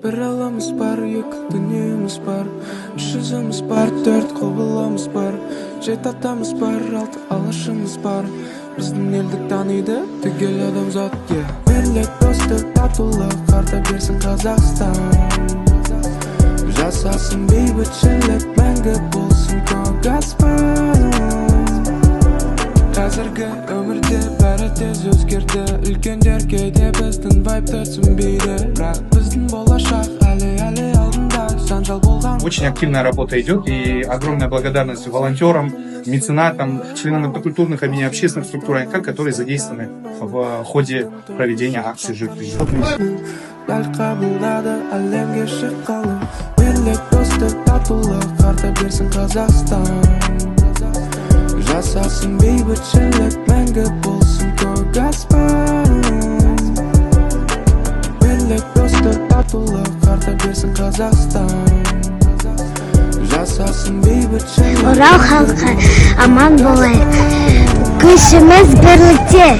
Bir alamız var, екі дүниеміз бар. Үш жүзіміз бар, төрт құбылымыз бар. Жеті атамыз бар, алты алашымыз бар. Біздің елдік таниды түгел адамзат. Бірлік, достық, татулық арта берсін Қазақстан. Жасасын бейбітшілік, мәңгі болсын көк аспан. Қазіргі өмірде бәрі тез өзгерді. Үлкендер кейде біздің вайбты түсінбейді. Бірақ біздің болашақ әлі алдында. Жанжал болған. Очень активная работа идет, и огромная благодарность волонтерам, меценатам, членам этнокультурных и общественных структур АНК, которые задействованы в ходе проведения акции «Жить жизнь». Дәл қабылдады әлемге шыққалы. Бірлік, достық, татулық арта берсін Қазақстан. Жасасын бейбітшілік, мәңгі болсын көк аспан. Бірлік, достық, татулық арта берсін Қазақстан. Жасасын бейбітшілік. Орал халқы аман болайық. Күшіміз бірлікте.